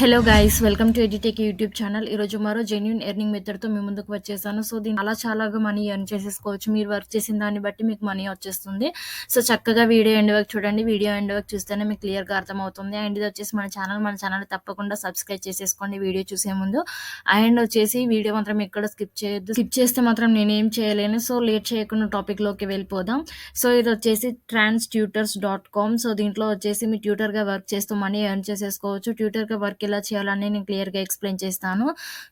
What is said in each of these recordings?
Hello guys, welcome to Edu Techie YouTube channel. ఈరోజు మరో genuine earning మెథడ్తో మీ ముందుకు వచ్చేసాను. సో దీన్ని చాలాగా మనీ ఎర్న్ చేసేసుకోవచ్చు. మీరు వర్క్ చేసిన దాన్ని బట్టి మీకు మనీ వచ్చేస్తుంది. సో చక్కగా వీడియో ఎండ్ వరకు చూడండి. వీడియో ఎండ్ వరకు చూస్తేనే మీకు క్లియర్గా అర్థమవుతుంది. అండ్ ఇది వచ్చేసి మన ఛానల్ తప్పకుండా సబ్స్క్రైబ్ చేసేసుకోండి వీడియో చూసే ముందు. అండ్ వచ్చేసి వీడియో మాత్రం ఎక్కడ స్కిప్ చేయొద్దు. స్కిప్ చేస్తే మాత్రం నేనేం చేయలేను. సో లేట్ చేయకుండా టాపిక్లోకి వెళ్ళిపోదాం. సో ఇది వచ్చేసి transtutors.com. సో దీంట్లో వచ్చేసి మీ ట్యూటర్గా వర్క్ చేస్తూ మనీ ఎర్న్ చేసేసుకోవచ్చు. ట్యూటర్గా వర్క్ ఎలా చేయాలని నేను క్లియర్గా ఎక్స్ప్లెయిన్ చేస్తాను.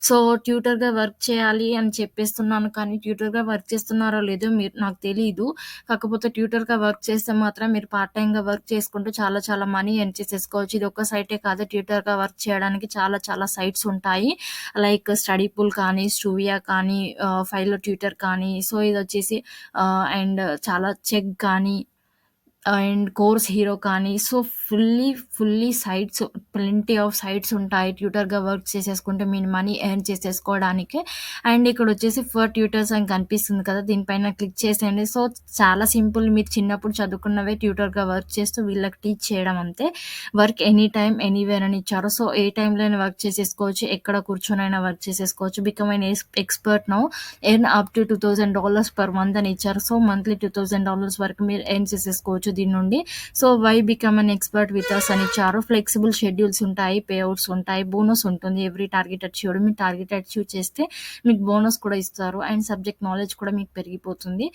సో ట్యూటర్గా వర్క్ చేయాలి అని చెప్పేస్తున్నాను, కానీ ట్యూటర్గా వర్క్ చేస్తున్నారో లేదో మీరు నాకు తెలియదు. కాకపోతే ట్యూటర్గా వర్క్ చేస్తే మాత్రం మీరు పార్ట్ టైంగా వర్క్ చేసుకుంటూ చాలా చాలా మనీ ఎర్న్ చేసేసుకోవచ్చు. ఇది ఒక్క సైటే కాదు, ట్యూటర్గా వర్క్ చేయడానికి చాలా చాలా సైట్స్ ఉంటాయి. లైక్ స్టడీ పూల్ కానీ, స్టూవియా కానీ, ఫైలో ట్యూటర్ కానీ. సో ఇది వచ్చేసి అండ్ చాలా చెక్ కానీ అండ్ కోర్స్ హీరో కానీ. So fully sites, plenty of sites ఉంటాయి ట్యూటర్గా వర్క్ చేసేసుకుంటే మీరు మనీ ఎర్న్ చేసేసుకోవడానికి. అండ్ ఇక్కడ వచ్చేసి ఫర్ ట్యూటర్స్ అని కనిపిస్తుంది కదా, దీనిపైన క్లిక్ చేసేయండి. సో చాలా సింపుల్, మీరు చిన్నప్పుడు చదువుకున్నవే ట్యూటర్గా వర్క్ చేస్తూ వీళ్ళకి టీచ్ చేయడం అంతే. వర్క్ ఎనీ టైమ్ ఎనీవేర్ అని ఇచ్చారు. సో ఏ టైంలో అయినా వర్క్ చేసేసుకోవచ్చు, ఎక్కడ కూర్చొనైనా వర్క్ చేసేసుకోవచ్చు. Become an expert now, earn up to $2,000 per month అని ఇచ్చారు. సో మంత్లీ $2,000 వరకు మీరు ఎర్న్ చేసేసుకోవచ్చు దీని నుండి. So why become an expert with us అని ఇచ్చారు. ఫ్లెక్సిబుల్ షెడ్యూల్స్ ఉంటాయి, పేఅవుట్స్ ఉంటాయి, బోనస్ ఉంటుంది. ఎవ్రీ టార్గెట్ అచీవ్, మీరు టార్గెట్ అచీవ్ చేస్తే మీకు బోనస్ కూడా ఇస్తారు. అండ్ సబ్జెక్ట్ నాలెడ్జ్ కూడా మీకు పెరిగిపోతుంది.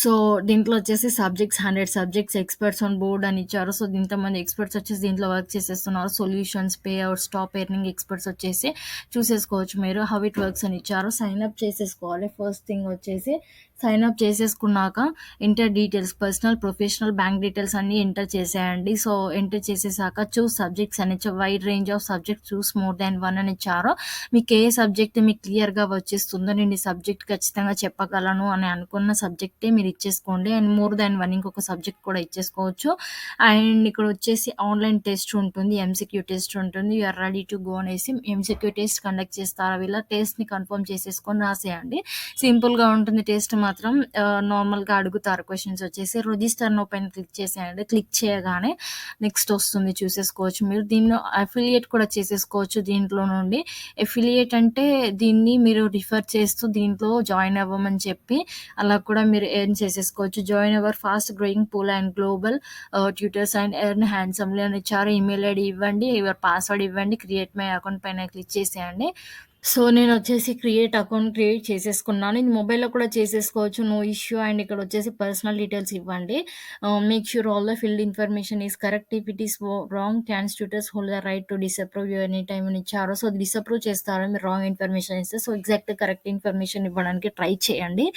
సో దీంట్లో వచ్చేసి 100 సబ్జెక్ట్స్ ఎక్స్పర్ట్స్ ఆన్ బోర్డ్ అని ఇచ్చారు. సో ఇంతమంది ఎక్స్పర్ట్స్ వచ్చేసి దీంట్లో వర్క్ చేసేస్తున్నారు. Solutions, payouts, top earning experts వచ్చేసి చూసేసుకోవచ్చు మీరు. హౌ ఇట్ వర్క్స్ అని ఇచ్చారు. సైన్ అప్ చేసేసుకోవాలి. ఫస్ట్ థింగ్ వచ్చేసి సైన్ అప్ చేసేసుకున్నాక enter details, personal, professional, bank details అన్నీ ఎంటర్ చేసేయండి. సో ఎంటర్ చేసేసాక చూస్ సబ్జెక్ట్స్ అని ఇచ్చారు. Wide range of subject, choose more than 1 అని ఇచ్చారు. మీకు ఏ సబ్జెక్ట్ మీకు క్లియర్గా వచ్చేస్తుందో, నేను ఈ సబ్జెక్ట్ ఖచ్చితంగా చెప్పగలను అని అనుకున్న సబ్జెక్టే మీరు ఇచ్చేసుకోండి. అండ్ మోర్ దాన్ 1 ఇంకొక సబ్జెక్ట్ కూడా ఇచ్చేసుకోవచ్చు. అండ్ ఇక్కడ వచ్చేసి ఆన్లైన్ టెస్ట్ ఉంటుంది, ఎంసీక్యూ టెస్ట్ ఉంటుంది. యూఆర్ రెడీ టు గో అనేసి ఎంసీక్యూ టెస్ట్ కండక్ట్ చేస్తారు. వీళ్ళ టెస్ట్ని కన్ఫర్మ్ చేసేసుకొని రాసేయండి. సింపుల్గా ఉంటుంది టెస్ట్ మాత్రం. నార్మల్గా అడుగుతారు క్వశ్చన్స్ వచ్చేసి. రిజిస్టర్ నో పైన క్లిక్ చేసేయండి. క్లిక్ చేయగానే నెక్స్ట్ వస్తుంది, చూసేసుకోవచ్చు మీరు. దీనిలో అఫిలియేట్ కూడా చేసేసుకోవచ్చు దీంట్లో నుండి. అఫిలియేట్ అంటే దీన్ని మీరు రిఫర్ చేస్తూ దీంట్లో జాయిన్ అవ్వమని చెప్పి అలా కూడా మీరు ఎర్న్ చేసేసుకోవచ్చు. Join our fast growing pool and global tutors and earn handsomely అని ఇచ్చారు. ఈమెయిల్ ఐడి ఇవ్వండి, యువర్ పాస్వర్డ్ ఇవ్వండి, క్రియేట్ మై అకౌంట్ పైన క్లిక్ చేసేయండి. సో నేను వచ్చేసి అకౌంట్ క్రియేట్ చేసేసుకున్నాను. ఇది మొబైల్లో కూడా చేసేసుకోవచ్చు, నో ఇష్యూ. అండ్ ఇక్కడ వచ్చేసి పర్సనల్ డీటెయిల్స్ ఇవ్వండి. Make sure all the filled information is correct. If it is wrong, can tutors hold the right to disapprove you any time అని ఇచ్చారు. సో డిసప్రూవ్ చేస్తారు మీరు రాంగ్ ఇన్ఫర్మేషన్ ఇస్తే. So exact correct information ఇవ్వడానికి try చేయండి.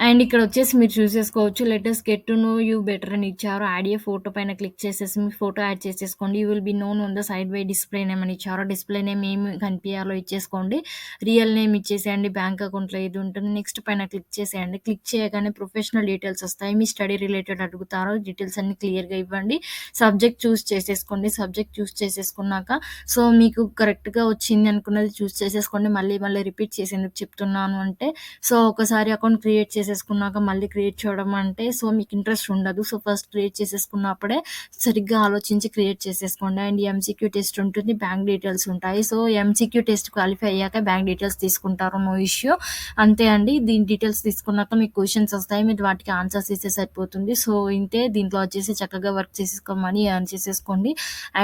And ఇక్కడ వచ్చేసి మీరు చూసేసుకోవచ్చు, letters get to know you better అని ఇచ్చారు. యాడ్ ఏ ఫోటో పైన క్లిక్ చేసేసి మీ ఫోటో యాడ్ చేసేసుకోండి. You will be known on the side by display name అని ఇచ్చారు. డిస్ప్లే నేమ్ ఏమి కనిపించాలో ఇచ్చేసుకోండి. రియల్ నేమ్ ఇచ్చేసేయండి. బ్యాంక్ అకౌంట్లో ఇది ఉంటుంది. నెక్స్ట్ పైన క్లిక్ చేసేయండి. క్లిక్ చేయగానే ప్రొఫెషనల్ డీటెయిల్స్ వస్తాయి. మీ స్టడీ రిలేటెడ్ అడుగుతారు. డీటెయిల్స్ అన్ని క్లియర్గా ఇవ్వండి. సబ్జెక్ట్ చూస్ చేసేసుకోండి. సబ్జెక్ట్ చూస్ చేసేసుకున్నాక సో మీకు కరెక్ట్గా వచ్చింది అనుకున్నది చూస్ చేసేసుకోండి. మళ్ళీ రిపీట్ చేసి ఎందుకు చెప్తున్నాను అంటే, సో ఒకసారి అకౌంట్ క్రియేట్ చేసేసుకున్నాక మళ్ళీ క్రియేట్ చేయడం అంటే సో మీకు ఇంట్రెస్ట్ ఉండదు. సో ఫస్ట్ క్రియేట్ చేసేసుకున్నప్పుడే సరిగ్గా ఆలోచించి క్రియేట్ చేసేసుకోండి. అండ్ ఎంసీక్యూ టెస్ట్ ఉంటుంది, బ్యాంక్ డీటెయిల్స్ ఉంటాయి. సో ఎంసీక్యూ టెస్ట్ క్వాలిఫై అయ్యాక బ్యాంక్ డీటెయిల్స్ తీసుకుంటారు, నో ఇష్యూ. అంతే అండి. దీని డీటెయిల్స్ తీసుకున్నాక మీకు క్వశ్చన్స్ వస్తాయి, మీరు వాటికి ఆన్సర్స్ ఇస్తే సరిపోతుంది. సో ఇంతే. దీంట్లో వచ్చేసి చక్కగా వర్క్ చేసేసుకోమని ఎర్న్ చేసేసుకోండి.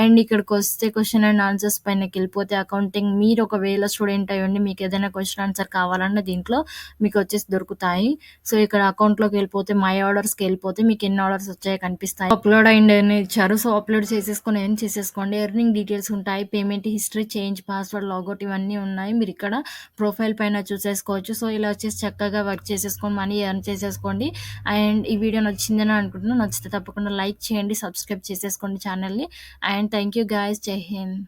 అండ్ ఇక్కడికి వస్తే క్వశ్చన్ అండ్ ఆన్సర్స్ పైనకి వెళ్ళిపోతే అకౌంటింగ్, మీరు ఒకవేళ స్టూడెంట్ అయ్యండి మీకు ఏదైనా క్వశ్చన్ ఆన్సర్ కావాలన్నా దీంట్లో మీకు వచ్చేసి దొరుకుతాయి. సో ఇక్కడ అకౌంట్లోకి వెళ్ళిపోతే మై ఆర్డర్స్కి వెళ్ళిపోతే మీకు ఎన్ని ఆర్డర్స్ వచ్చాయో కనిపిస్తాయి. అప్లోడ్ అయింది అని ఇచ్చారు. సో అప్లోడ్ చేసేసుకొని ఎర్న్ చేసేసుకోండి. ఎర్నింగ్ డీటెయిల్స్ ఉంటాయి, payment history, change password, logout ఇవన్నీ ఉన్నాయి. మీరు ఇక్కడ ప్రొఫైల్ పైన చూసేసుకోవచ్చు. సో ఇలా వచ్చేసి చక్కగా వర్క్ చేసేసుకొని మనీ ఎర్న్ చేసేసుకోండి. అండ్ ఈ వీడియో నచ్చిందని అనుకుంటున్నాను. నచ్చితే తప్పకుండా లైక్ చేయండి, సబ్స్క్రైబ్ చేసేసుకోండి ఛానల్ని. And thank you guys. జై హింద్.